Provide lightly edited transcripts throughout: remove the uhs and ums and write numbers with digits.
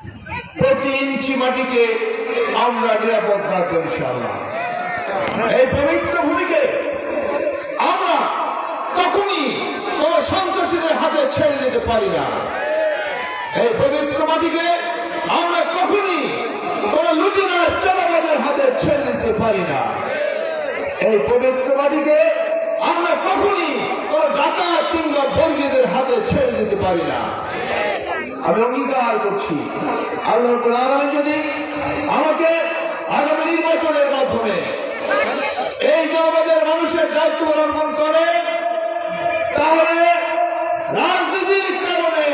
প্রতি ইঞ্চি মাটিকে আমরা নিরাপদ রাখবো ইনশাআল্লাহ। এই পবিত্র ভূমিকে আমরা তখনই কোন সন্ত্রাসীদের হাতে ছেড়ে দিতে পারি না। এই পবিত্র মাটিকে আমরা কখনই কোন লুটেরা চাঁদাবাজের হাতে ছেড়ে দিতে পারি না। এই পবিত্র মাটিকে আমরা কখনই কোন ডাকাত কিংবা বর্গীদের হাতে ছেড়ে দিতে পারি না। আমি অঙ্গীকার করছি, আল্লাহ রাব্বুল আলামিন যদি আমাকে আগামী নির্বাচনের মাধ্যমে এই জনপদের মানুষের দায়িত্ব অর্পণ করে, তাহলে রাজনীতির কারণে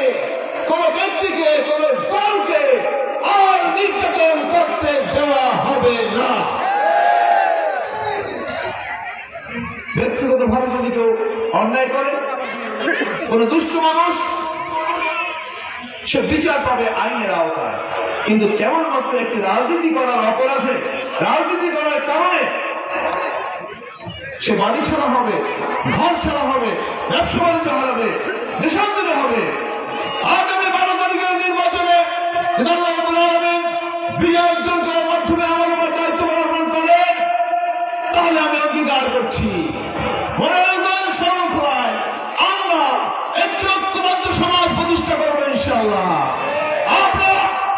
কোন ব্যক্তিকে, কোন দলকে আর নির্যাতন করতে দেওয়া হবে না। ব্যক্তিগত ভাবে যদি কেউ অন্যায় করে, কোন দুষ্ট মানুষ, সে বিচার পাবে আইনের আওতায়। কিন্তু কেবলমাত্র একটি রাজনীতি করার অপরাধে, রাজনীতি করার কারণে সে বাড়ি ছাড়া হবে, ঘর ছাড়া হবে, ব্যবসা বাণিজ্য হারাবে, দেশান্তরে হবে। আগামী 12 তারিখের নির্বাচনে আল্লাহ রাব্বুল আলামিন বিজয় অর্জন করার মাধ্যমে আমার উপর দায়িত্ব পালন করে, তাহলে আমি অঙ্গীকার করছি মনোরঞ্জন সর্বক্ষয় আমরা একটি ঐক্যবদ্ধ সমাজ প্রতিষ্ঠা করবো ইনশাআল্লাহ। আমরা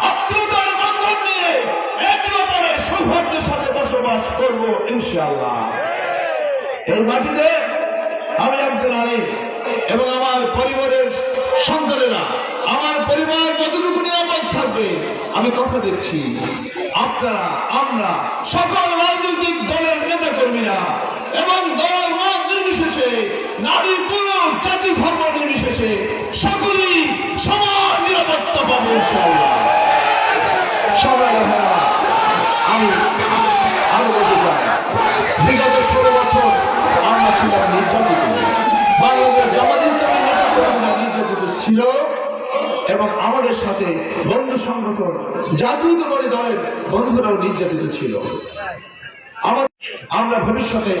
আত্মীয়তার বন্ধন নিয়ে একে অপরের সৌহার্দ্যের সাথে বসবাস করবো ইনশাআল্লাহ। এই মাটিতে আমি আব্দুল আলী এবং আমার পরিবারের সন্তানেরা, আমার পরিবার যতটুকু নিরাপদ থাকবে, আমি কথা দিচ্ছি, আপনারা, আমরা সকল রাজনৈতিক দলের নেতা কর্মীরা এবং দল মত নির্বিশেষে, নারী পুরুষ জাতি ধর্ম নির্বিশেষে সকলেই সমান নিরাপত্তা পাবো ইনশাআল্লাহ। সবাই আমি আরো বলতে চাই, বিগত 16 বছর আমরা ছিলাম নির্যাতিত, বাংলাদেশ জামাত ইসলামী নেতা কর্মীরা নির্যাতিত ছিল এবং আমাদের সাথে বন্ধু সংগঠন জাতীয়তাবাদী দলের বন্ধুরাও নির্যাতিত ছিল। আমরা ভবিষ্যতে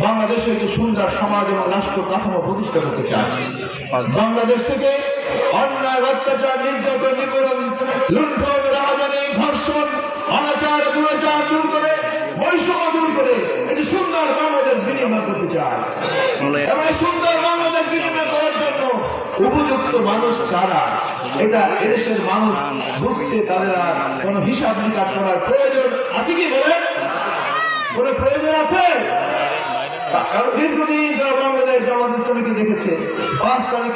বাংলাদেশে একটি সুন্দর সমাজ এবং রাষ্ট্র কাঠামো প্রতিষ্ঠা করতে চাই। বাংলাদেশ থেকে অন্যায়, অত্যাচার, নির্যাতন, নিপীড়ন, লুণ্ঠন, রাজধানী, ধর্ষণ, অনাচার, দুরাচার দূর করে, বৈষম্য দূর করে একটি সুন্দর বাংলাদেশ বিনির্মাণ করতে চাই। এবং এই সুন্দর বাংলাদেশ বিনির্মাণ করার জন্য উপযুক্ত মানুষ কারা, এটা এদেশের মানুষ বুঝতে তাদের আর কোন হিসাব নিকাশ করার প্রয়োজন আছে কি বলেন? কোন প্রয়োজন আছে? কারণ দীর্ঘদিন যারা বাংলাদেশ জামাত ইসলামীকে দেখেছে, 5 তারিখ